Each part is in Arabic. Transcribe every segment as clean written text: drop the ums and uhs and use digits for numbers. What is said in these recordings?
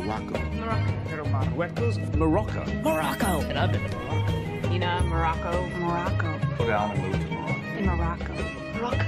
Morocco. Pero Marruecos. Morocco. Morocco. And I've been to Morocco. You know, Morocco. Morocco. Go down and move to Morocco. In Morocco. Morocco.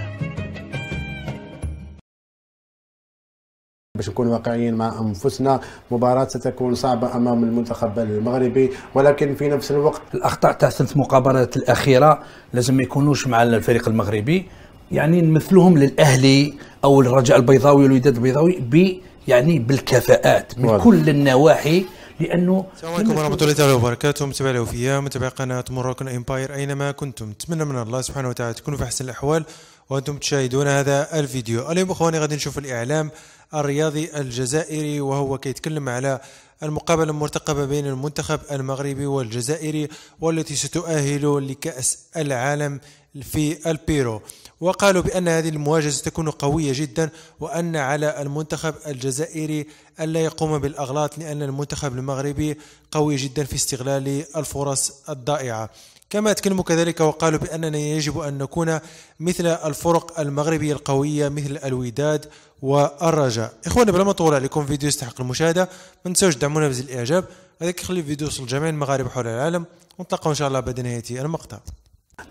باش نكون واقعيين مع انفسنا، مباراة ستكون صعبة امام المنتخب المغربي، ولكن في نفس الوقت الاخطاء تاع ثلاث مقابلات الاخيره لازم ما يكونوش مع الفريق المغربي، يعني نمثلوهم للاهلي او الرجاء البيضاوي والوداد البيضاوي يعني بالكفاءات من كل النواحي. لانه السلام عليكم ورحمه الله تعالى وبركاته، متابعي الوفيه، متابعي قناه موروكان امباير اينما كنتم، نتمنى من الله سبحانه وتعالى تكونوا في احسن الاحوال وانتم تشاهدون هذا الفيديو. اليوم اخواني غادي نشوف الاعلام الرياضي الجزائري وهو كيتكلم على المقابله المرتقبه بين المنتخب المغربي والجزائري والتي ستؤهل لكأس العالم في البيرو، وقالوا بأن هذه المواجهة ستكون قوية جدا، وأن على المنتخب الجزائري ألا يقوم بالأغلاط لأن المنتخب المغربي قوي جدا في استغلال الفرص الضائعة. كما تكلموا كذلك وقالوا بأننا يجب أن نكون مثل الفرق المغربية القوية مثل الوداد والرجاء. إخواني بلا ما نطول عليكم، فيديو يستحق المشاهدة، ما تنسوش تدعمونا بزر الإعجاب، هذاك يخلي الفيديو يوصل لجميع المغاربة حول العالم، ونتلاقاو إن شاء الله بعد نهاية المقطع.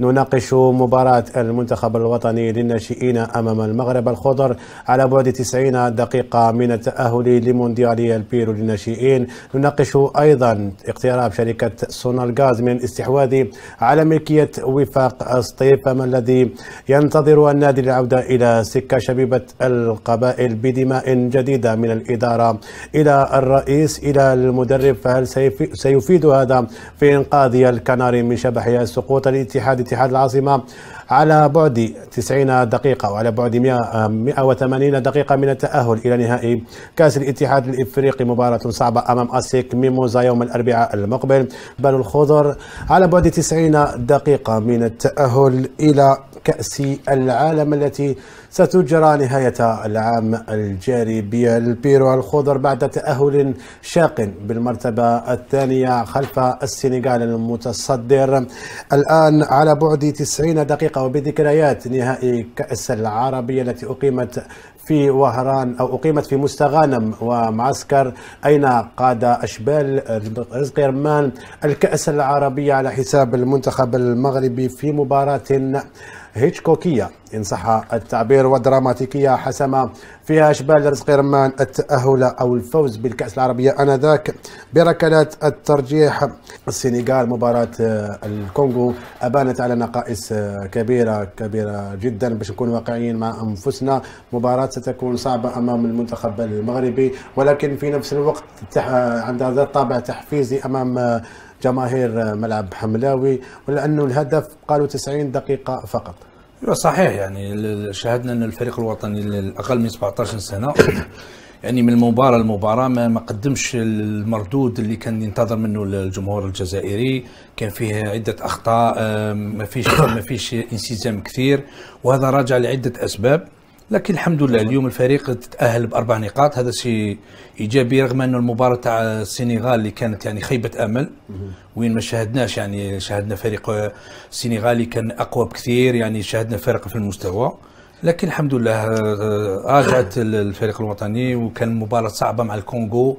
نناقش مباراة المنتخب الوطني للناشئين أمام المغرب الخضر على بعد 90 دقيقة من التأهل لمونديال البيرو للناشئين. نناقش أيضا اقتراب شركة سونالغاز من الاستحواذ على ملكية وفاق سطيف، ما الذي ينتظر النادي للعودة إلى سكة شبيبة القبائل بدماء جديدة من الإدارة إلى الرئيس إلى المدرب، فهل سيفيد هذا في إنقاذ الكناري من شبح سقوط اتحاد العاصمة على بعد 90 دقيقة وعلى بعد 180 دقيقة من التأهل إلى نهائي كأس الاتحاد الإفريقي؟ مباراة صعبة أمام أسيك ميموزا يوم الأربعاء المقبل. بل الخضر على بعد 90 دقيقة من التأهل إلى كأس العالم التي ستجرى نهاية العام الجاري بالبيرو. الخضر بعد تأهل شاق بالمرتبة الثانية خلف السنغال المتصدر، الآن على بعد 90 دقيقة وبذكريات نهائي كأس العربية التي أقيمت في وهران أو أقيمت في مستغانم ومعسكر، أين قاد أشبال رزق رمان الكأس العربية على حساب المنتخب المغربي في مباراة هيتشكوكية إن صح التعبير ودراماتيكية، حسم فيها أشبال رزق رمان التأهل أو الفوز بالكأس العربية آنذاك بركلات الترجيح. السنغال مباراة الكونغو أبانت على نقائص كبيرة جدا، باش نكون واقعيين مع أنفسنا. مباراة ستكون صعبة أمام المنتخب المغربي، ولكن في نفس الوقت عندها ذات طابع تحفيزي أمام جماهير ملعب حملاوي، ولأنه الهدف قالوا 90 دقيقة فقط. صحيح، يعني شاهدنا أن الفريق الوطني الأقل من 17 سنة يعني من المباراة للمباراة ما قدمش المردود اللي كان ينتظر منه الجمهور الجزائري، كان فيه عدة أخطاء، ما فيش انسجام كثير، وهذا راجع لعدة أسباب. لكن الحمد لله اليوم الفريق تتأهل ب4 نقاط، هذا شيء إيجابي، رغم أن المباراة تاع السنغال اللي كانت يعني خيبة أمل، وين ما شاهدناش، يعني شاهدنا فريق السنغالي كان أقوى بكثير، يعني شاهدنا فرق في المستوى. لكن الحمد لله راجعت الفريق الوطني، وكان مباراة صعبة مع الكونغو،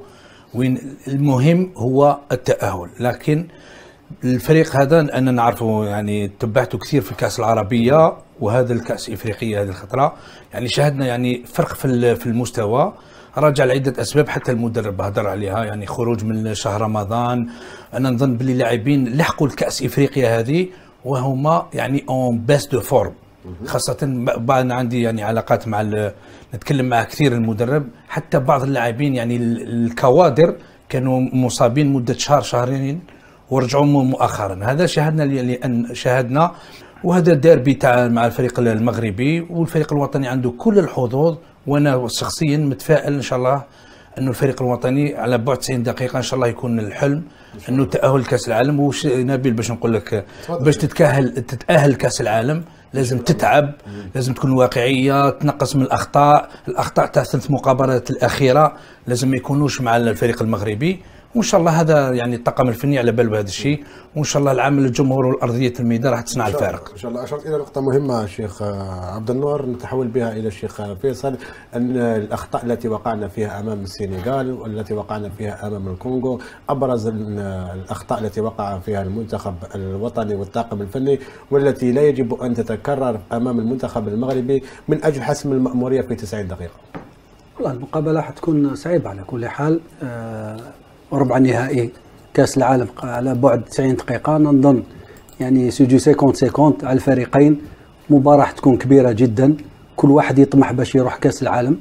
وين المهم هو التأهل. لكن الفريق هذا أنا نعرفه، يعني تبعته كثير في الكأس العربية وهذا الكأس الإفريقية هذه الخطرة، يعني شاهدنا يعني فرق في المستوى، راجع لعدة أسباب، حتى المدرب هدر عليها، يعني خروج من شهر رمضان. أنا نظن باللي لاعبين لحقوا الكأس إفريقيا هذه وهما يعني اون باس دو فورم، خاصة أنا عندي يعني علاقات مع نتكلم مع كثير المدرب، حتى بعض اللاعبين يعني الكوادر كانوا مصابين مدة شهرين ورجعوا مؤخرا. هذا شاهدنا لأن شاهدنا، وهذا ديربي تاع مع الفريق المغربي، والفريق الوطني عنده كل الحظوظ، وانا شخصيا متفائل ان شاء الله انه الفريق الوطني على بعد 90 دقيقه ان شاء الله يكون الحلم انه تاهل كاس العالم. وش نبيل باش نقول لك، باش تتاهل كاس العالم لازم تتعب، لازم تكون واقعيه، تنقص من الاخطاء تاع 3 مقابلات الاخيره لازم ما يكونوش مع الفريق المغربي، وان شاء الله هذا يعني الطاقم الفني على بال بهذا الشيء، وان شاء الله العمل الجمهور والارضيه الميدان راح تصنع الفارق. ان شاء الله. اشرت الى نقطه مهمه الشيخ عبد النور نتحول بها الى الشيخ فيصل، ان الاخطاء التي وقعنا فيها امام السنغال والتي وقعنا فيها امام الكونغو، ابرز الاخطاء التي وقع فيها المنتخب الوطني والطاقم الفني والتي لا يجب ان تتكرر امام المنتخب المغربي من اجل حسم المأموريه في 90 دقيقه. والله المقابله حتكون صعيبه على كل حال. ربع نهائي كاس العالم على بعد 90 دقيقه، نظن يعني سيجي 50 على الفريقين. مباراه حتكون كبيره جدا، كل واحد يطمح باش يروح كاس العالم.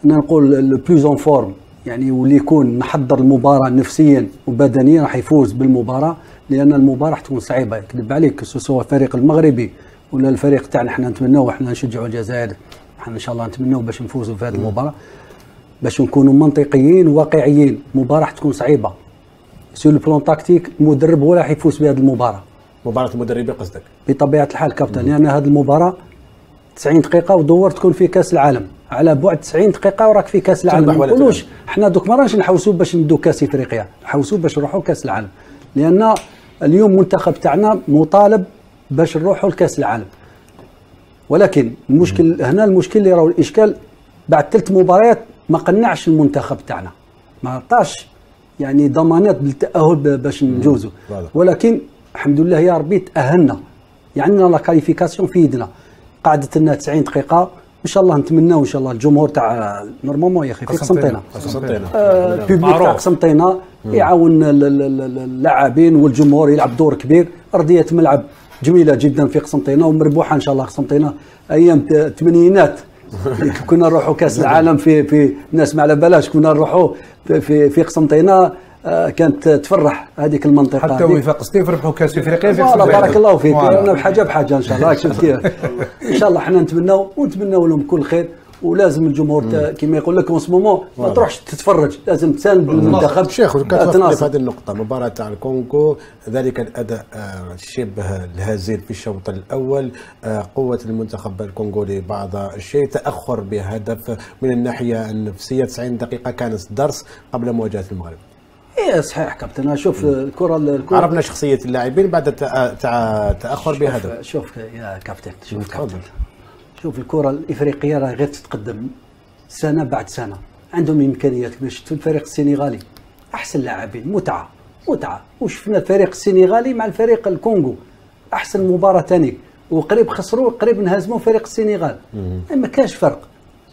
انا نقول لو بلوز اون فورم يعني واللي يكون نحضر المباراه نفسيا وبدنيا راح يفوز بالمباراه، لان المباراه حتكون صعيبه. يكذب عليك سواء الفريق المغربي ولا الفريق تاعنا، احنا نتمناو احنا نشجعوا الجزائر، احنا ان شاء الله نتمناو باش نفوزوا في هذه المباراه، باش نكونوا منطقيين وواقعيين. مباراه تكون صعيبه سور البلان تاكتيك، المدرب هو راح يفوز بهذه المباراه. مباراه المدربين قصدك؟ بطبيعه الحال كابتن، لان هذه المباراه 90 دقيقه ودور تكون في كاس العالم، على بعد 90 دقيقه وراك في كاس العالم. ما نقولوش احنا دوك ما راهش نحوسوا باش ندو كاس افريقيا، نحوسوا باش نروحوا كاس العالم، لان اليوم المنتخب تاعنا مطالب باش نروحوا لكاس العالم. ولكن المشكل هنا، المشكل اللي راهو الاشكال بعد 3 مباريات ما قنعش المنتخب تاعنا، ما عطاش يعني ضمانات بالتاهل باش نجوزوا. ولكن الحمد لله يا ربي تاهلنا، يعني لا كاليفيكاسيون في يدنا، قعدت لنا 90 دقيقه. ان شاء الله نتمناو ان شاء الله الجمهور تاع نورمالمون يا اخي في قسنطينه، البوبليك تاع قسنطينه يعاون اللاعبين والجمهور، يلعب دور كبير. ارضيه ملعب جميله جدا في قسنطينه ومربوحه ان شاء الله. قسنطينه ايام الثمانينات كنا نروحوا كاس العالم في الناس ما على بلاش، كنا نروحوا في قسنطينه، كانت تفرح هذيك المنطقه. حتى وفاق سطيف ربحوا كاس افريقيا في قسنطينه. بارك الله فيك، انا بحاجه بحاجه ان شاء الله. شفت كيف؟ ان شاء الله احنا نتمناو لهم كل خير، ولازم الجمهور كما يقول لك اون مومون ما تروحش تتفرج، لازم تساند المنتخب. شيخ كتوافقني في هذه النقطة، مباراة تاع الكونغو ذلك الأداء شبه الهزيل في الشوط الأول، قوة المنتخب الكونغولي بعض الشيء، تأخر بهدف من الناحية النفسية. 90 دقيقة كانت درس قبل مواجهة المغرب. ايه صحيح كابتن. اشوف الكره عرفنا شخصية اللاعبين بعد تأخر بهدف. شوف يا كابتن، شوف الكرة الإفريقية راه غير تتقدم سنة بعد سنة، عندهم إمكانيات. شفت الفريق السنغالي أحسن لاعبين، متعة. وشفنا الفريق السنغالي مع الفريق الكونغو أحسن مباراة ثاني، وقريب خسروا قريب انهزموا فريق السنغال. ما كاش فرق،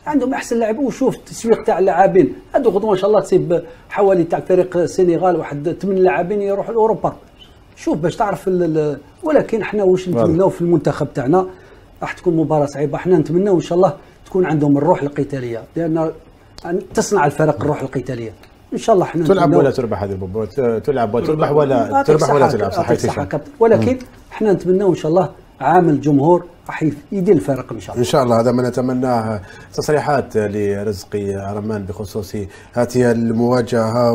عندهم أحسن لاعبين. وشوف التسويق تاع اللاعبين هذو غدوة إن شاء الله تصيب حوالي تاع فريق السنغال واحد 8 لاعبين يروحوا لأوروبا. شوف باش تعرف ولكن احنا واش نتمناو في المنتخب تاعنا، راح تكون مباراة صعيبة. احنا نتمناو ان شاء الله تكون عندهم الروح القتالية، لأن تصنع الفرق الروح القتالية. ان شاء الله احنا تلعب ولا تربح هذه المباراة، تلعب وتربح ولا تربح ولا تلعب، صحيح. ولكن احنا نتمناو ان شاء الله عامل الجمهور راح يدير الفرق ان شاء الله. ان شاء الله هذا ما نتمناه. تصريحات لرزقي رمان بخصوص هذه المواجهة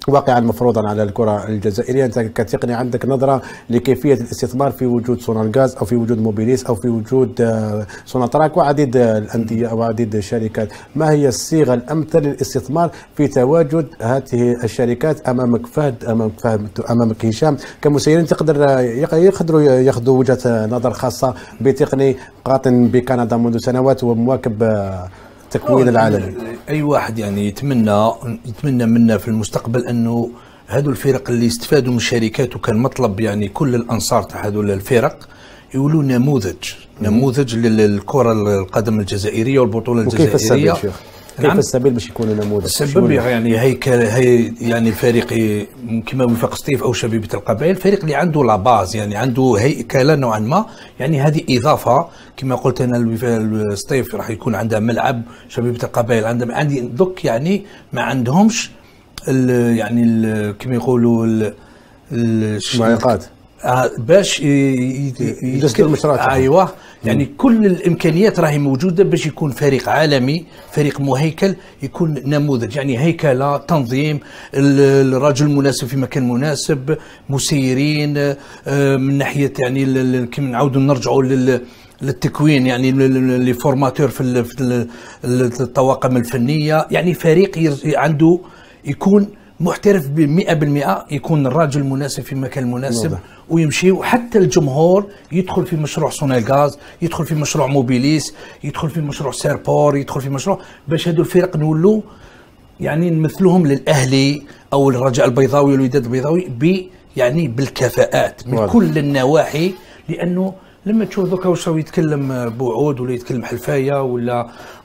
واقعا مفروضا على الكره الجزائريه. انت كتقني عندك نظره لكيفيه الاستثمار في وجود سونالغاز او في وجود موبيليس او في وجود سوناتراك وعديد الانديه او عديد الشركات، ما هي الصيغه الامثل للاستثمار في تواجد هذه الشركات؟ امامك فهد، امامك هشام كمسيرين يقدروا ياخذوا وجهه نظر خاصه بتقني قاطن بكندا منذ سنوات ومواكب التكوين العالمي. اي واحد يعني يتمنى منا في المستقبل انه هذو الفرق اللي استفادوا من الشركات، وكان مطلب يعني كل الانصار تاع هذو الفرق يقولوا نموذج للكره القدم الجزائريه والبطوله الجزائريه. وكيف السبيل شيخ؟ كيف السبيل باش يكون نموذج؟ السبب يعني هي يعني فريق كما وفاق سطيف او شبيبه القبائل، فريق اللي عنده لا باز، يعني عنده هيكله نوعا ما. يعني هذه اضافه كما قلت انا، سطيف راح يكون عنده ملعب، شبيبه القبائل عندي دوك يعني ما عندهمش كما يقولوا المعيقات باش يجسدوا المشروع. ايوه يعني كل الامكانيات راهي موجوده باش يكون فريق عالمي، فريق مهيكل، يكون نموذج. يعني هيكله، تنظيم، الرجل المناسب في مكان مناسب، مسيرين من ناحيه يعني كما نعاودوا نرجعوا للتكوين، يعني لي فورماتور في الطواقم الفنيه. يعني فريق عنده يكون محترف ب100%، يكون الراجل المناسب في المكان المناسب ويمشي. وحتى الجمهور يدخل في مشروع سونيغاز، يدخل في مشروع موبيليس، يدخل في مشروع سيربور، يدخل في مشروع باش هذو الفرق نولوا يعني نمثلوهم للاهلي او الرجاء البيضاوي والوداد البيضاوي يعني بالكفاءات من كل النواحي. لانه لما تشوف دوكا واش راهو يتكلم بوعود ولا يتكلم حلفايه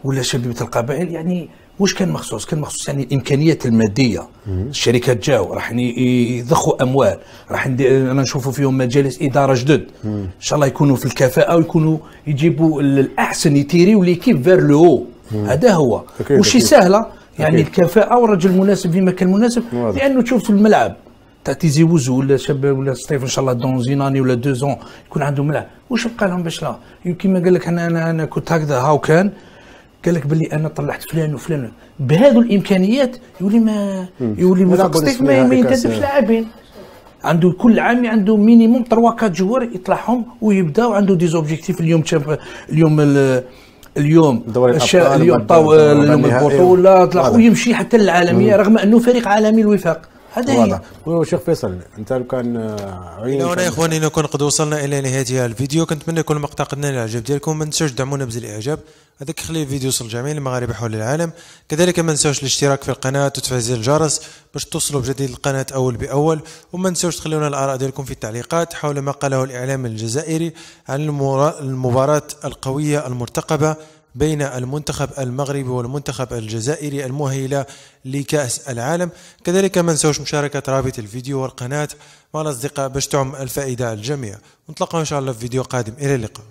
ولا شبيبه القبائل، يعني واش كان مخصوص يعني الامكانيات الماديه. الشركات جاوا راح يضخوا اموال، راح انا نشوفوا فيهم مجالس اداره جدد ان شاء الله يكونوا في الكفاءه ويكونوا يجيبوا الاحسن، يتيريو ليكيب فير لو. هذا هو وشي سهله يعني الكفاءه والرجل المناسب في مكان مناسب. لانه تشوف في الملعب تاع تيزي وزو ولا شباب ولا ستيف ان شاء الله دون زيناني ولا 2 يكون عندهم ملعب، واش بقى لهم باش لا؟ كيما قال لك انا كنت هكذا هاو كان قال لك باللي انا طلعت فلان وفلان بهذو الامكانيات يولي ستيف ما ينتدبش لاعبين. عنده كل عام عنده مينيموم 3-4 جوار يطلعهم ويبدا وعنده دي زوبجيكتيف. اليوم دوري الابطال، اليوم البطوله ويمشي حتى للعالميه رغم انه فريق عالمي الوفاق. هذا هي. وشيخ فيصل انت لو كان هنا يا اخواني نكون قد وصلنا الى نهايه هذا الفيديو. كنتمنى يكون المقطع قد نال الاعجاب ديالكم. ما تنساوش تدعمونا بزر الاعجاب، هذاك يخلي الفيديو يوصل لجميع المغاربه حول العالم. كذلك ما تنساوش الاشتراك في القناه وتفعيل زر الجرس باش توصلوا بجديد القناه اول باول. وما تنساوش تخلونا الاراء ديالكم في التعليقات حول ما قاله الاعلام الجزائري عن المباراه القويه المرتقبه بين المنتخب المغربي والمنتخب الجزائري المؤهلة لكأس العالم. كذلك ما نسوش مشاركة رابط الفيديو والقناة مع الأصدقاء باش تعم الفائدة على الجميع. ونتلقى إن شاء الله في فيديو قادم. إلى اللقاء.